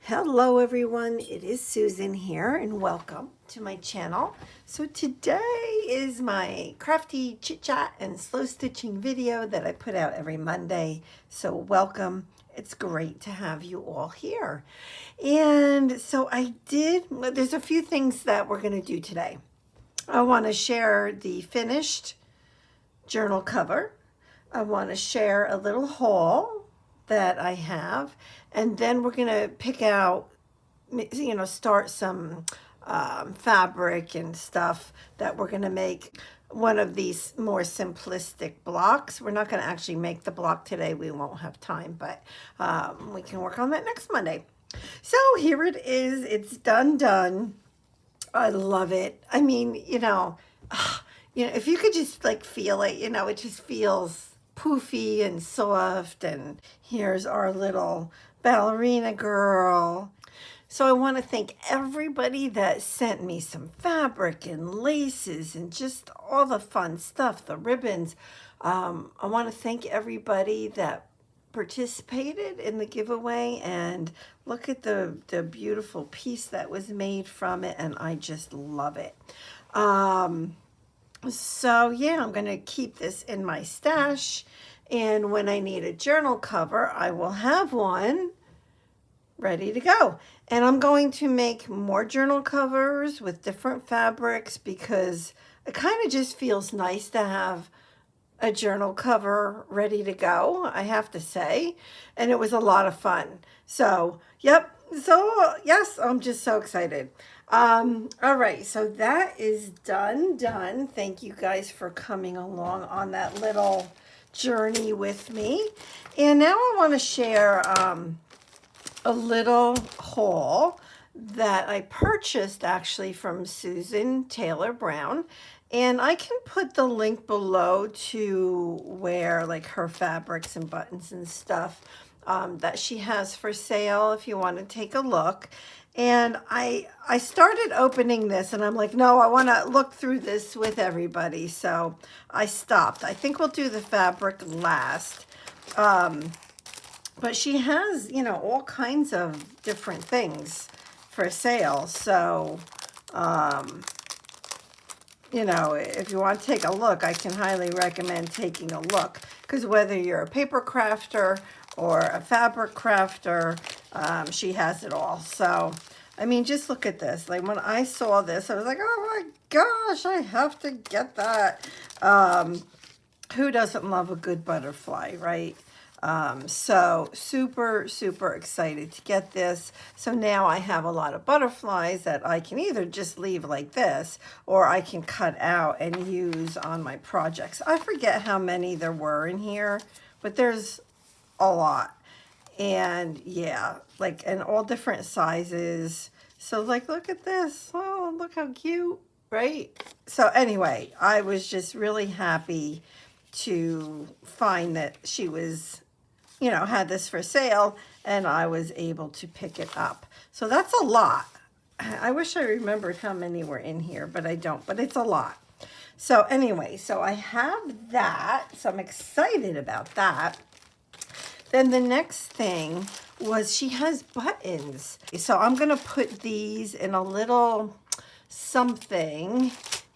Hello everyone, it is Susan here and welcome to my channel. So today is my crafty chit chat and slow stitching video that I put out every Monday. So welcome, it's great to have you all here. And so there's a few things that we're going to do today. I want to share the finished journal cover. I want to share a little haul that I have, and then we're gonna pick out, start some fabric and stuff that we're gonna make one of these more simplistic blocks. We're not gonna actually make the block today, we won't have time, but we can work on that next Monday. So here it is, it's done. I love it. I mean, if you could just like feel it, it just feels poofy and soft. And here's our little ballerina girl. So I want to thank everybody that sent me some fabric and laces and just all the fun stuff, the ribbons. I want to thank everybody that participated in the giveaway, and look at the beautiful piece that was made from it, and I just love it. So yeah, I'm going to keep this in my stash, and when I need a journal cover, I will have one ready to go. And I'm going to make more journal covers with different fabrics because it kind of just feels nice to have a journal cover ready to go, I have to say. And it was a lot of fun. So, yep. So, yes, I'm just so excited. All right, so that is done. Thank you guys for coming along on that little journey with me. And now I want to share a little haul that I purchased actually from Susan Taylor Brown. And I can put the link below to where like her fabrics and buttons and stuff that she has for sale if you want to take a look. And I started opening this and I'm like, no, I want to look through this with everybody. So I stopped. I think we'll do the fabric last. But she has, all kinds of different things for sale. So, if you want to take a look, I can highly recommend taking a look, because whether you're a paper crafter or a fabric crafter, she has it all. So, I mean, just look at this. Like when I saw this, I was like, oh my gosh, I have to get that. Who doesn't love a good butterfly, right? So super excited to get this. So now I have a lot of butterflies that I can either just leave like this, or I can cut out and use on my projects. I forget how many there were in here, but there's a lot. And yeah, like in all different sizes. So like, look at this. Oh, look how cute, right? So anyway, I was just really happy to find that she was, had this for sale, and I was able to pick it up. So that's a lot. I wish I remembered how many were in here, but I don't, but it's a lot. So anyway, so I have that. So I'm excited about that. Then the next thing was she has buttons. So I'm going to put these in a little something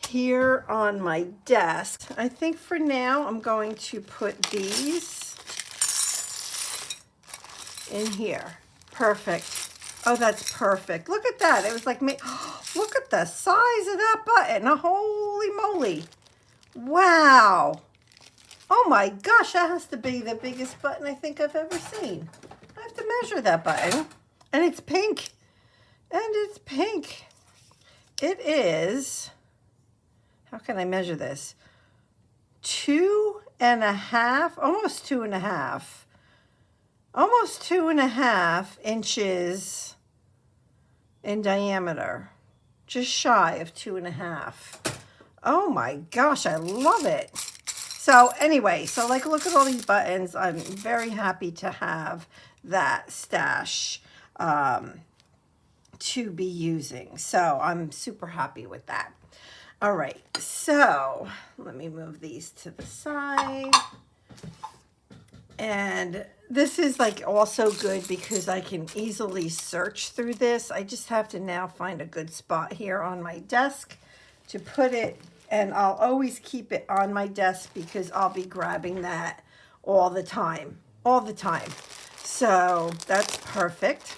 here on my desk. I think for now I'm going to put these in here. Perfect. Oh, that's perfect. Look at that. It was like me. Look at the size of that button. Holy moly. Wow. Oh my gosh, that has to be the biggest button I think I've ever seen. I have to measure that button. And it's pink. It is, how can I measure this? 2.5, almost 2.5. Almost 2.5 inches in diameter. Just shy of 2.5. Oh my gosh, I love it. So anyway, so like look at all these buttons. I'm very happy to have that stash to be using. So I'm super happy with that. All right, so let me move these to the side. And this is like also good because I can easily search through this. I just have to now find a good spot here on my desk to put it, and I'll always keep it on my desk because I'll be grabbing that all the time, all the time. So that's perfect.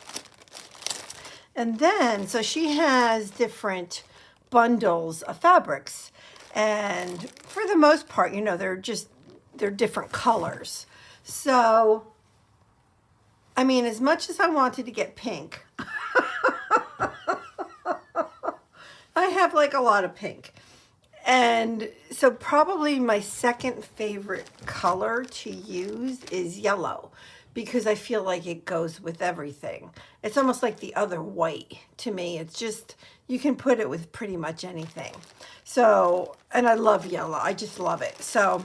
And then, so she has different bundles of fabrics. And for the most part, you know, they're different colors. So, I mean, as much as I wanted to get pink, I have like a lot of pink. And so probably my second favorite color to use is yellow because I feel like it goes with everything. It's almost like the other white to me. It's just, you can put it with pretty much anything. So, and I love yellow. I just love it. So,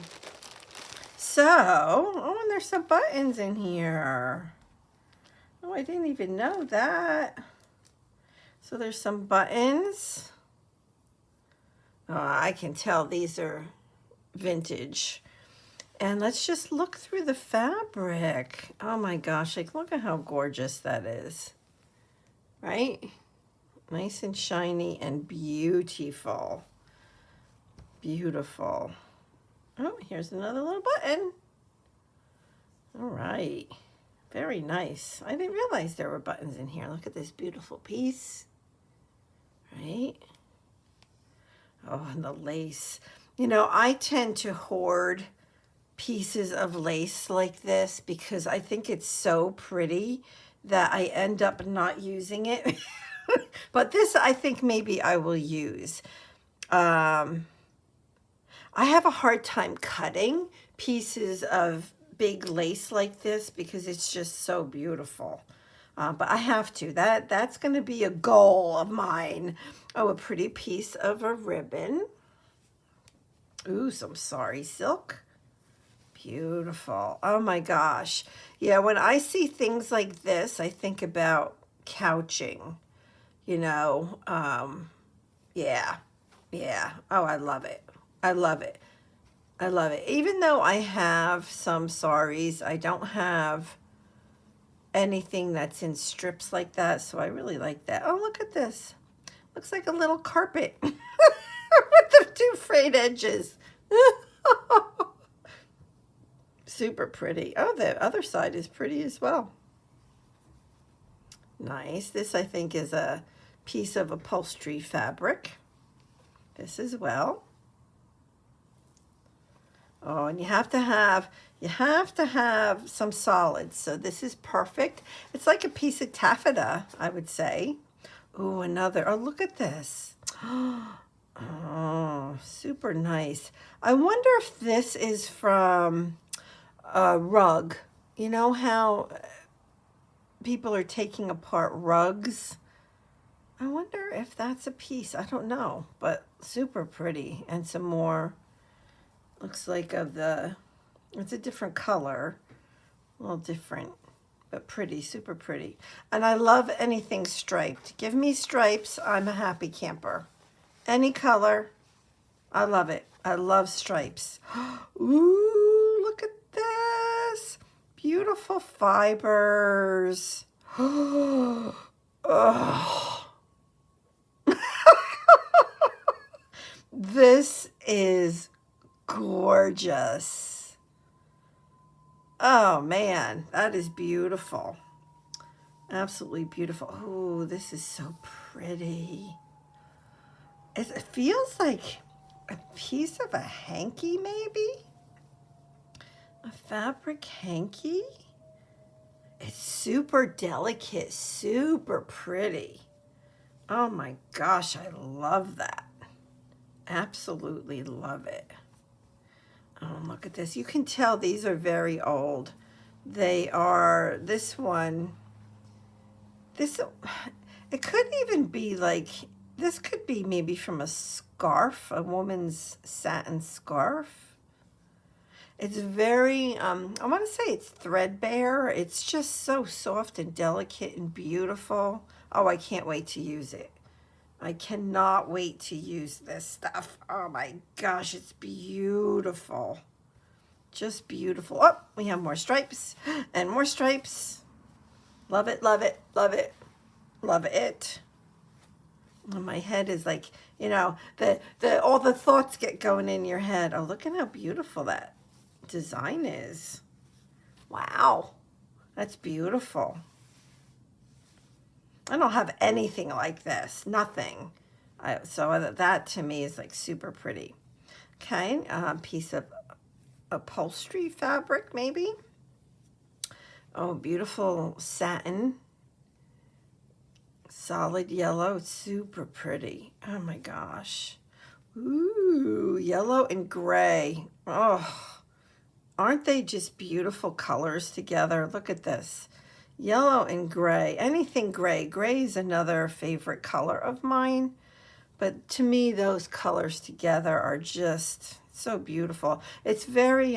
oh, and there's some buttons in here. Oh, I didn't even know that. So there's some buttons. Oh, I can tell these are vintage. And let's just look through the fabric. Oh my gosh, like look at how gorgeous that is. Right? Nice and shiny and beautiful. Beautiful. Oh, here's another little button. All right. Very nice. I didn't realize there were buttons in here. Look at this beautiful piece. Right? Oh, and the lace. You know, I tend to hoard pieces of lace like this because I think it's so pretty that I end up not using it. But this, I think maybe I will use. I have a hard time cutting pieces of big lace like this because it's just so beautiful. But I have to. That's going to be a goal of mine. Oh, a pretty piece of a ribbon. Ooh, some sari silk. Beautiful. Oh my gosh. Yeah, when I see things like this, I think about couching. You know, yeah. Oh, I love it. I love it. I love it. Even though I have some saris, I don't have anything that's in strips like that, so I really like that. Oh, look at this. Looks like a little carpet with the two frayed edges. Super pretty. Oh, the other side is pretty as well. Nice. This, I think, is a piece of upholstery fabric. This as well. Oh, and you have to have some solids. So this is perfect. It's like a piece of taffeta, I would say. Ooh, another. Oh, look at this. Oh, super nice. I wonder if this is from a rug. You know how people are taking apart rugs? I wonder if that's a piece. I don't know, but super pretty. And some more. Looks like it's a different color, a little different, but pretty, super pretty. And I love anything striped. Give me stripes, I'm a happy camper. Any color, I love it. I love stripes. Ooh, look at this. Beautiful fibers. Oh. This is gorgeous. Oh man, that is beautiful. Absolutely beautiful. Oh, this is so pretty. It feels like a piece of a hanky, maybe? A fabric hanky? It's super delicate, super pretty. Oh my gosh, I love that. Absolutely love it. Oh, look at this. You can tell these are very old. They are, this one, it could even be like, this could be maybe from a scarf, a woman's satin scarf. It's very, I want to say it's threadbare. It's just so soft and delicate and beautiful. Oh, I can't wait to use it. I cannot wait to use this stuff. Oh my gosh, it's beautiful. Just beautiful. Oh, we have more stripes and more stripes. Love it, love it, love it, love it. And my head is like, you know, all the thoughts get going in your head. Oh, look at how beautiful that design is. Wow, that's beautiful. I don't have anything like this, nothing. So that to me is like super pretty. Okay, piece of upholstery fabric maybe. Oh, beautiful satin. Solid yellow, super pretty. Oh my gosh. Ooh, yellow and gray. Oh, aren't they just beautiful colors together? Look at this. Yellow and gray. Anything gray. Gray is another favorite color of mine. But to me, those colors together are just so beautiful. It's very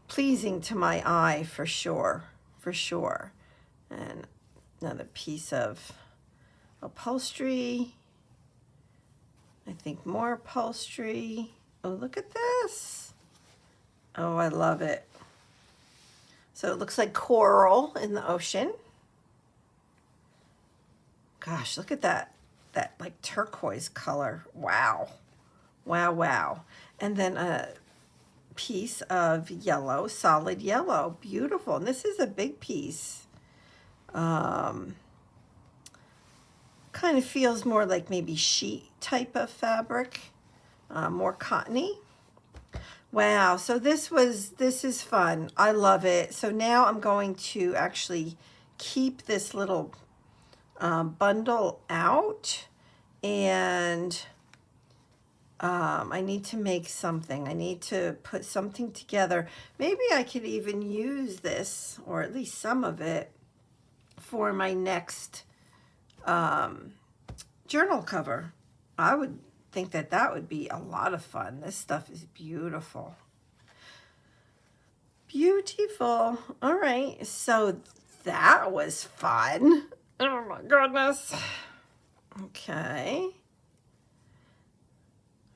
pleasing to my eye for sure. For sure. And another piece of upholstery. I think more upholstery. Oh, look at this. Oh, I love it. So it looks like coral in the ocean. Gosh, look at that like turquoise color. Wow. Wow, wow. And then a piece of yellow, solid yellow. Beautiful. And this is a big piece. Kind of feels more like maybe sheet type of fabric. More cottony. Wow, so this is fun. I love it. So now I'm going to actually keep this little bundle out, and I need to make something. I need to put something together. Maybe I could even use this, or at least some of it, for my next journal cover. I would think that would be a lot of fun. This stuff is beautiful. Beautiful. All right, so that was fun. Oh my goodness. Okay.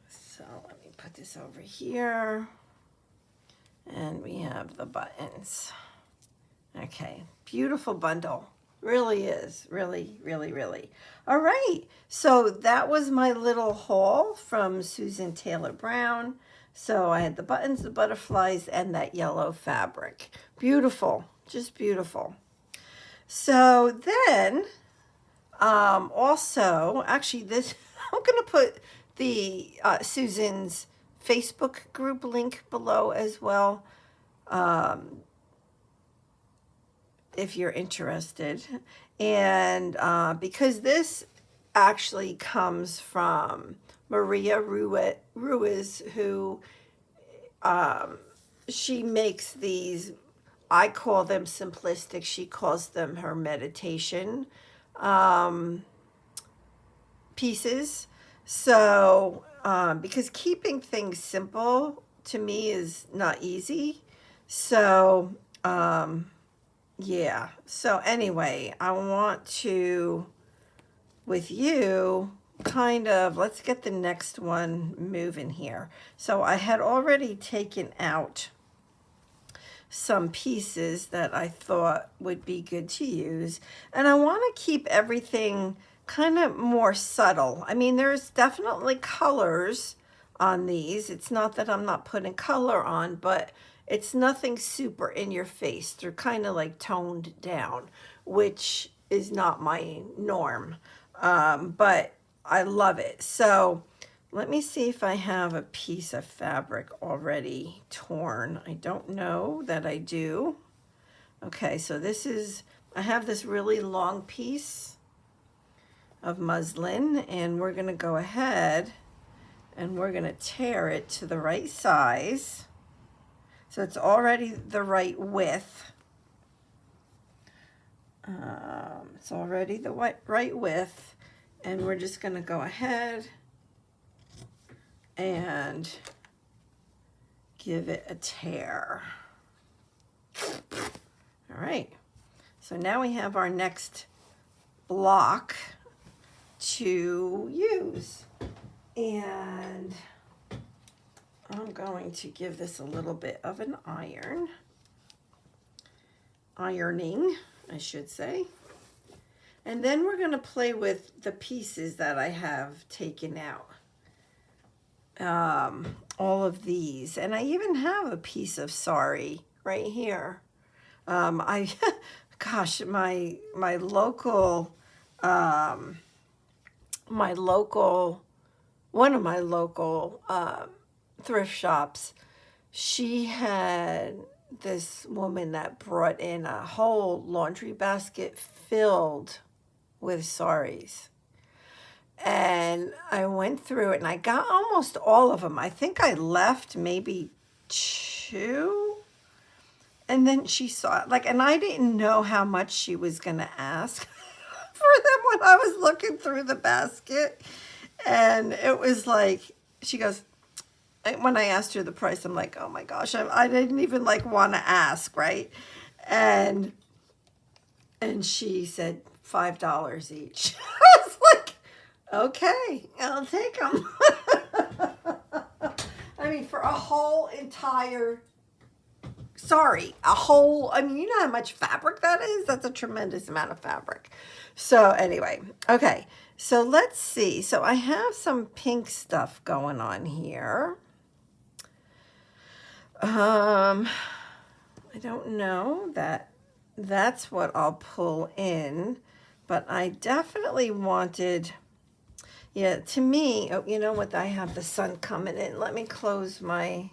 So let me put this over here. And we have the buttons. Okay, beautiful bundle. Really is. Really, really, really. All right. So that was my little haul from Susan Taylor Brown. So I had the buttons, the butterflies, and that yellow fabric. Beautiful. Just beautiful. So then, also, actually this, I'm going to put the Susan's Facebook group link below as well. If you're interested. And because this actually comes from Maria Ruiz, who she makes these, I call them simplistic, she calls them her meditation pieces. So because keeping things simple to me is not easy. So yeah, so anyway, I want to, with you, kind of, let's get the next one moving here. So I had already taken out some pieces that I thought would be good to use, and I want to keep everything kind of more subtle. I mean, there's definitely colors on these. It's not that I'm not putting color on, but it's nothing super in your face. They're kind of like toned down, which is not my norm. But I love it. So let me see if I have a piece of fabric already torn. I don't know that I do. Okay, so this is, I have this really long piece of muslin, and we're going to go ahead and we're going to tear it to the right size. So it's already the right width. It's already the right width. And we're just going to go ahead and give it a tear. All right. So now we have our next block to use. And I'm going to give this a little bit of an ironing, I should say. And then we're going to play with the pieces that I have taken out. All of these. And I even have a piece of sari right here. Gosh, my local, one of my local thrift shops, she had this woman that brought in a whole laundry basket filled with saris. And I went through it and I got almost all of them. I think I left maybe 2. And then she saw it, like, and I didn't know how much she was going to ask for them when I was looking through the basket. And it was like, she goes, when I asked her the price, I'm like, oh my gosh, I didn't even like want to ask, right? And she said $5 each. I was like, okay, I'll take them. I mean, for a whole entire, I mean, you know how much fabric that is? That's a tremendous amount of fabric. So anyway, okay, so let's see. So I have some pink stuff going on here. I don't know that's what I'll pull in, but I definitely wanted, yeah, to me, oh, you know what, I have the sun coming in. Let me close my,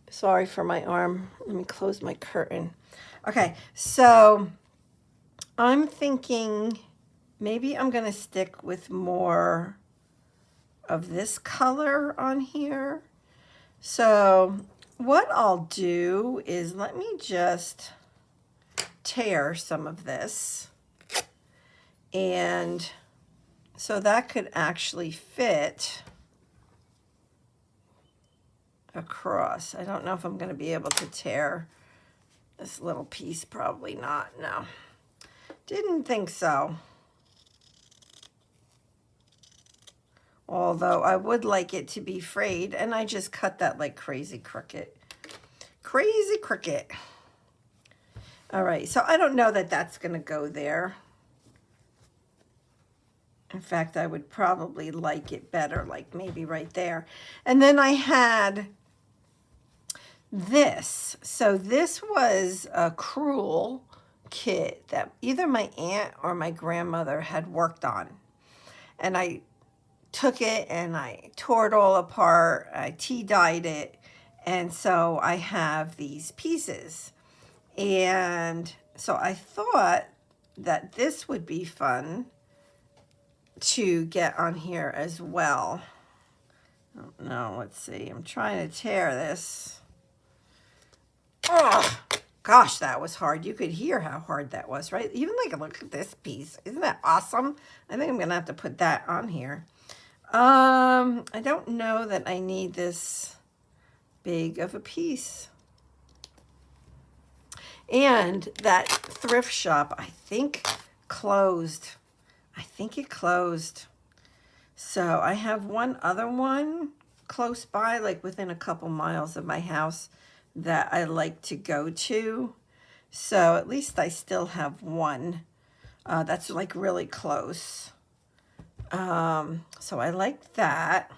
sorry for my arm. Let me close my curtain. Okay, so I'm thinking maybe I'm going to stick with more of this color on here. So what I'll do is let me just tear some of this. And so that could actually fit across. I don't know if I'm going to be able to tear this little piece. Probably not. No. Didn't think so. Although I would like it to be frayed, and I just cut that like crazy crooked. Crazy crooked. All right, so I don't know that that's going to go there. In fact, I would probably like it better, like maybe right there. And then I had this. So this was a crewel kit that either my aunt or my grandmother had worked on. And I took it and I tore it all apart. I tea-dyed it. And so I have these pieces. And so I thought that this would be fun to get on here as well. I don't know. Let's see. I'm trying to tear this. Oh, gosh, that was hard. You could hear how hard that was, right? Even like, look at this piece. Isn't that awesome? I think I'm going to have to put that on here. I don't know that I need this big of a piece. And that thrift shop, I think, closed. I think it closed. So I have one other one close by, like within a couple miles of my house, that I like to go to. So at least I still have one that's like really close. So I like that.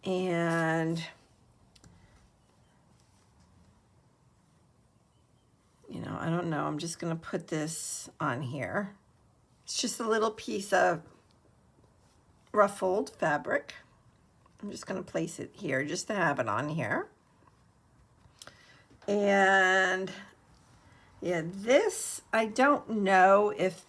And you know, I don't know. I'm just going to put this on here. It's just a little piece of ruffled fabric. I'm just going to place it here just to have it on here. And yeah, this, I don't know if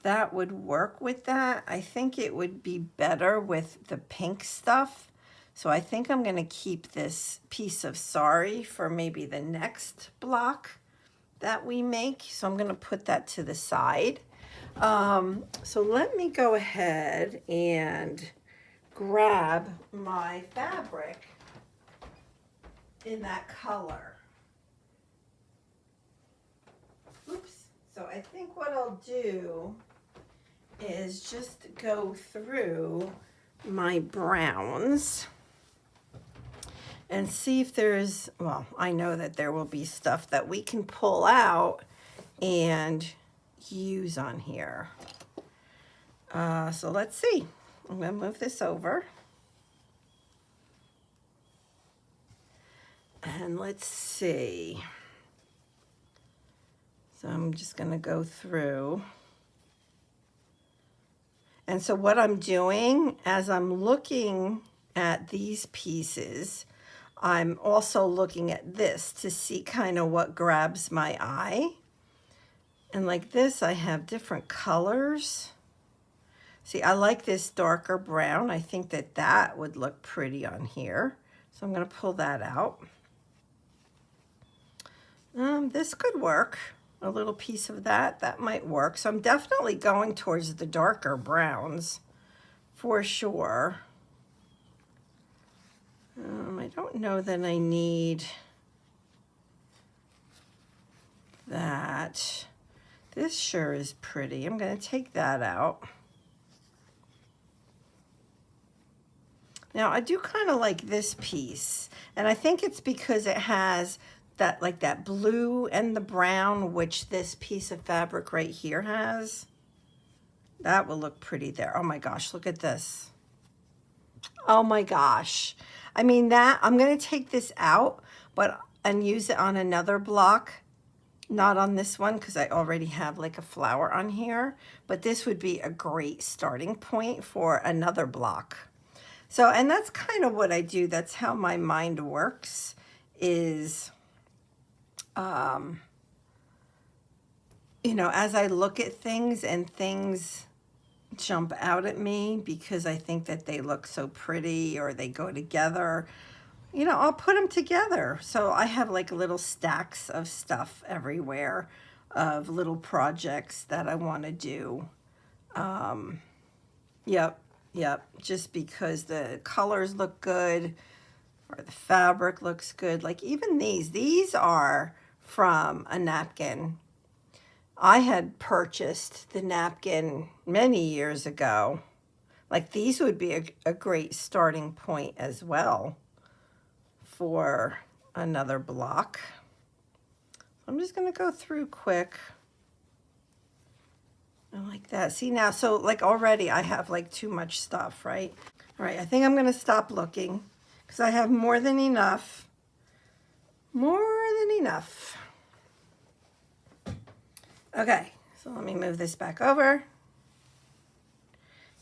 that would work with that. I think it would be better with the pink stuff. So I think I'm going to keep this piece of sari for maybe the next block that we make. So I'm going to put that to the side. So let me go ahead and grab my fabric in that color. Oops. So I think what I'll do is just go through my browns and see if there's, well, I know that there will be stuff that we can pull out and use on here. So let's see. I'm going to move this over. And let's see. So I'm just going to go through. And so what I'm doing as I'm looking at these pieces, I'm also looking at this to see kind of what grabs my eye. And like this, I have different colors. See, I like this darker brown. I think that that would look pretty on here. So I'm going to pull that out. This could work. A little piece of that, that might work. So I'm definitely going towards the darker browns for sure. I don't know that I need that. This sure is pretty. I'm going to take that out. Now I do kind of like this piece, and I think it's because it has that, like that blue and the brown, which this piece of fabric right here has. That will look pretty there. Oh my gosh, look at this. Oh my gosh. I mean, that I'm going to take this out, and use it on another block. Not on this one because I already have like a flower on here, but this would be a great starting point for another block. So, and that's kind of what I do. That's how my mind works is, you know, as I look at things and things jump out at me because I think that they look so pretty or they go together, you know, I'll put them together. So I have like little stacks of stuff everywhere of little projects that I want to do. Yep, just because the colors look good or the fabric looks good. Like even these are from a napkin. I had purchased the napkin many years ago. Like these would be a great starting point as well for another block. I'm just going to go through quick. I like that. See now, so like already I have like too much stuff, right? All right, I think I'm going to stop looking because I have more than enough. More than enough. Okay, so let me move this back over.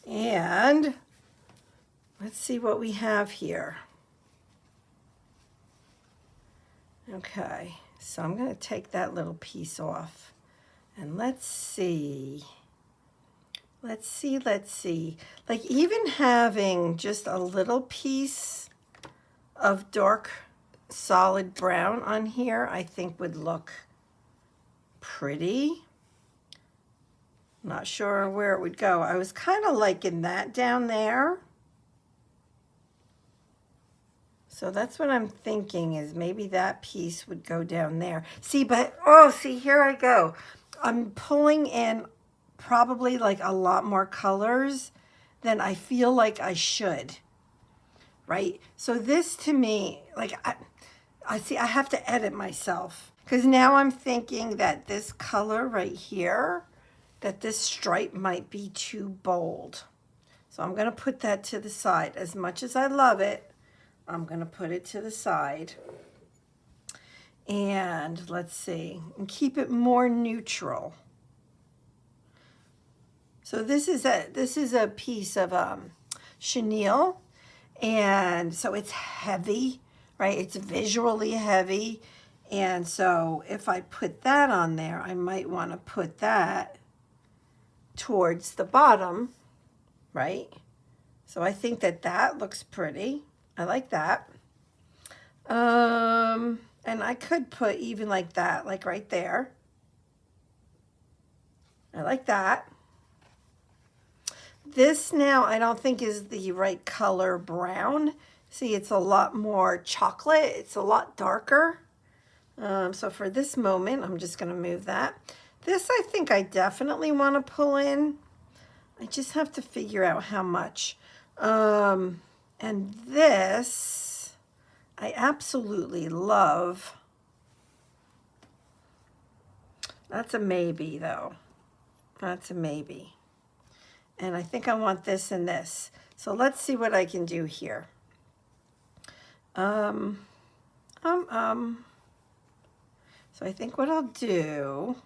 And let's see what we have here. Okay, so I'm going to take that little piece off. And let's see. Let's see. Like even having just a little piece of dark solid brown on here, I think would look pretty. Not sure where it would go. I was kind of liking that down there. So that's what I'm thinking is maybe that piece would go down there. See, but, oh, see, here I go. I'm pulling in probably like a lot more colors than I feel like I should, right? So this to me, like, I see, I have to edit myself because now I'm thinking that this color right here, that this stripe might be too bold. So I'm going to put that to the side. As much as I love it, I'm going to put it to the side. And let's see, and keep it more neutral. So this is a piece of chenille, and so it's heavy, right? It's visually heavy, and so if I put that on there, I might want to put that towards the bottom, right? So I think that that looks pretty. I like that. And I could put even like that, like right there. I like that. This now I don't think is the right color brown. See, it's a lot more chocolate. It's a lot darker. So for this moment, I'm just going to move that. This I think I definitely want to pull in. I just have to figure out how much. And this, I absolutely love. That's a maybe though. That's a maybe. And I think I want this and this. So let's see what I can do here. So I think what I'll do,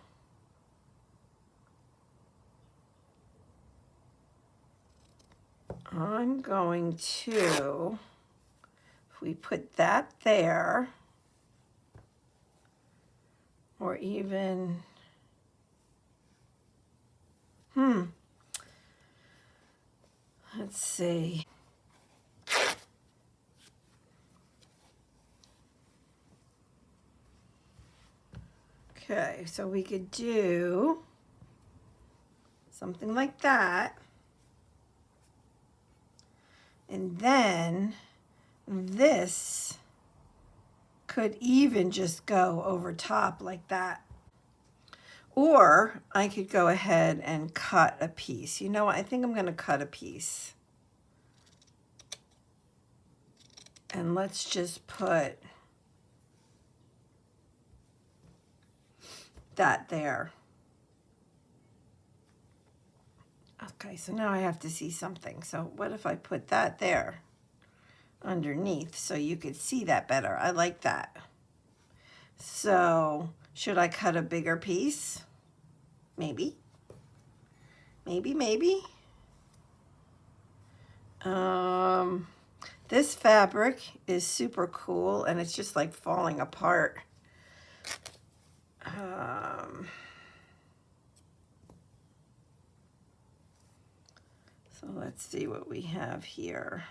I'm going to, if we put that there, or even, let's see. Okay, so we could do something like that. And then this could even just go over top like that. Or I could go ahead and cut a piece. You know what? I think I'm going to cut a piece. And let's just put that there. Okay, so now I have to see something. So what if I put that there underneath so you could see that better? I like that. So should I cut a bigger piece? Maybe. Maybe. This fabric is super cool and it's just like falling apart. So let's see what we have here.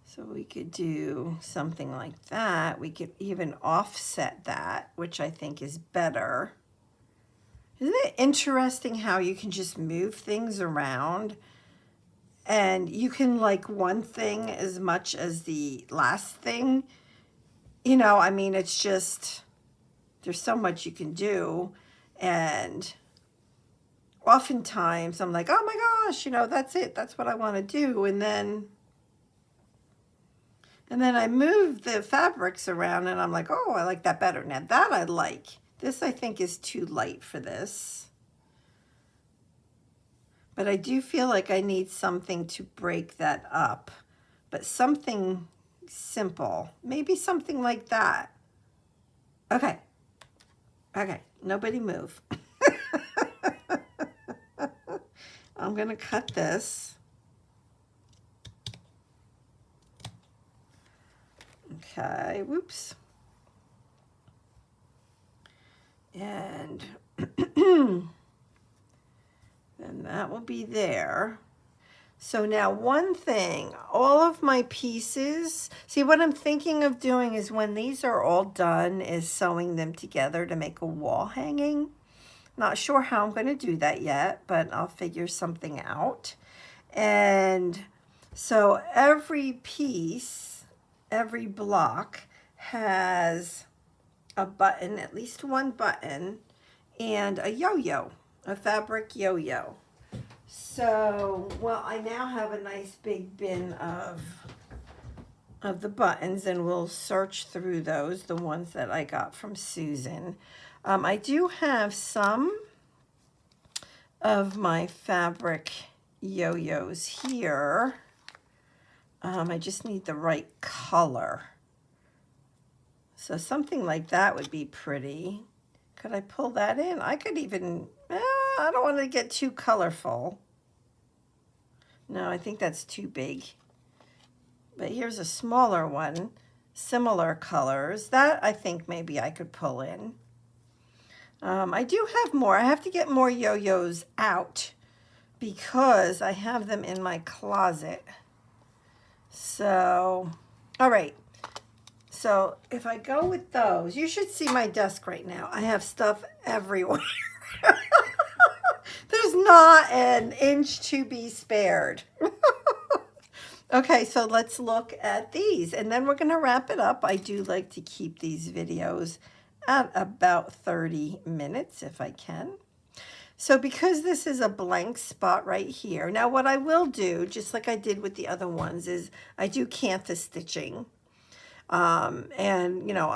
So we could do something like that. We could even offset that, which I think is better. Isn't it interesting how you can just move things around and you can like one thing as much as the last thing? You know, I mean, it's just, there's so much you can do. And oftentimes I'm like, oh my gosh, you know, that's it. That's what I want to do. And then I move the fabrics around and I'm like, oh, I like that better. Now that I like. This I think is too light for this. But I do feel like I need something to break that up. But something simple. Maybe something like that. Okay. Okay. Nobody move. I'm going to cut this. Okay. Whoops. And then that will be there. So now one thing, all of my pieces, see what I'm thinking of doing is when these are all done is sewing them together to make a wall hanging. Not sure how I'm going to do that yet, but I'll figure something out. And so every piece, every block has a button, at least one button, and a yo-yo, a fabric yo-yo. So, well, I now have a nice big bin of the buttons, and we'll search through those, the ones that I got from Susan. I do have some of my fabric yo-yos here. I just need the right color. So something like that would be pretty. Could I pull that in? I could even, I don't want to get too colorful. No, I think that's too big. But here's a smaller one, similar colors. That I think maybe I could pull in. I do have more. I have to get more yo-yos out because I have them in my closet. So, all right. So if I go with those, you should see my desk right now. I have stuff everywhere. There's not an inch to be spared. Okay, so let's look at these and then we're going to wrap it up. I do like to keep these videos at about 30 minutes if I can. So because this is a blank spot right here, now what I will do, just like I did with the other ones, is I do canvas stitching. And, you know,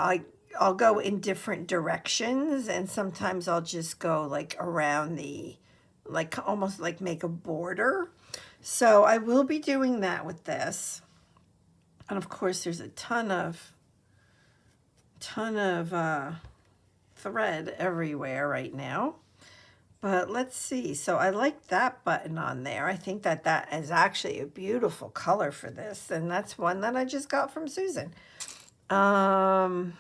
I'll go in different directions, and sometimes I'll just go like around the, like almost like make a border. So I will be doing that with this. And of course there's a ton of thread everywhere right now. But let's see. So I like that button on there. I think that that is actually a beautiful color for this. And that's one that I just got from Susan. No,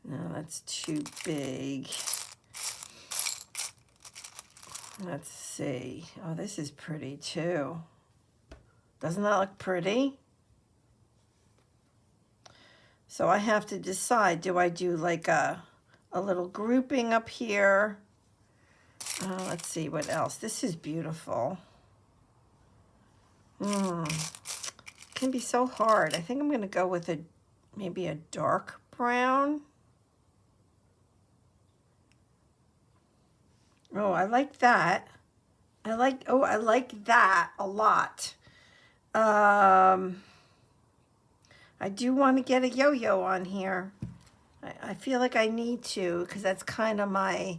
that's too big. Let's see. Oh, this is pretty too. Doesn't that look pretty? So I have to decide, do I do like a little grouping up here? Let's see what else. This is beautiful. It can be so hard. I think I'm going to go with maybe a dark brown. Oh, I like that. I like that a lot. I do want to get a yo-yo on here. I feel like I need to, because that's kind of my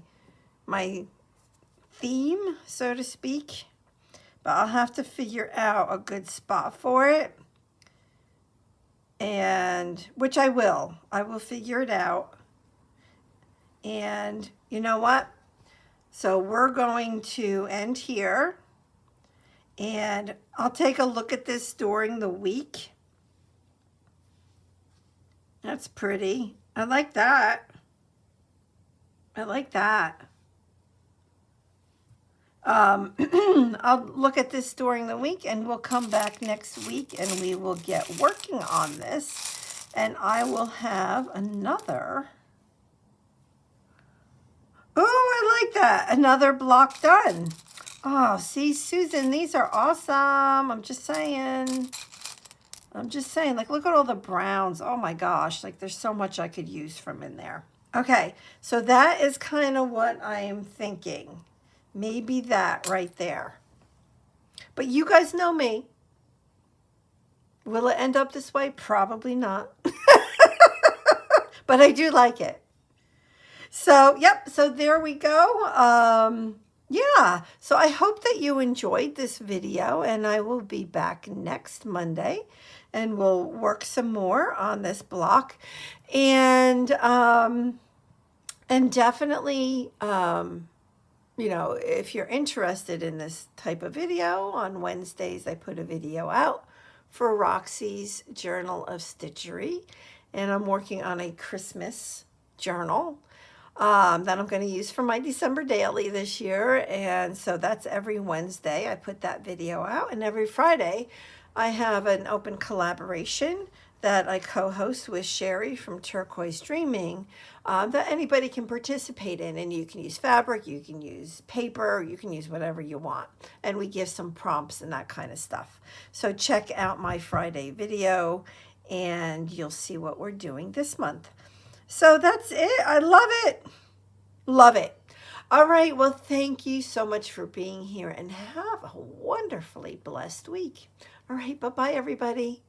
theme, so to speak. But I'll have to figure out a good spot for it. And which I will. I will figure it out. And you know what? So we're going to end here. And I'll take a look at this during the week. That's pretty. I like that. I like that. I'll look at this during the week, and we'll come back next week and we will get working on this, and I will have another. Oh, I like that. Another block done. Oh, see, Susan, these are awesome. I'm just saying, like, look at all the browns. Oh my gosh, like there's so much I could use from in there. Okay, so that is kind of what I am thinking. Maybe that right there. But you guys know me. Will it end up this way? Probably not. But I do like it. So, yep, so there we go. Yeah, so I hope that you enjoyed this video, and I will be back next Monday, and we'll work some more on this block. And definitely, you know, if you're interested in this type of video, on Wednesdays I put a video out for Roxy's Journal of Stitchery, and I'm working on a Christmas journal that I'm going to use for my December daily this year. And so that's every Wednesday I put that video out, and every Friday I have an open collaboration that I co-host with Sherry from Turquoise Dreaming, that anybody can participate in. And you can use fabric, you can use paper, you can use whatever you want. And we give some prompts and that kind of stuff. So check out my Friday video and you'll see what we're doing this month. So that's it. I love it. Love it. All right. Well, thank you so much for being here, and have a wonderfully blessed week. All right. Bye-bye, everybody.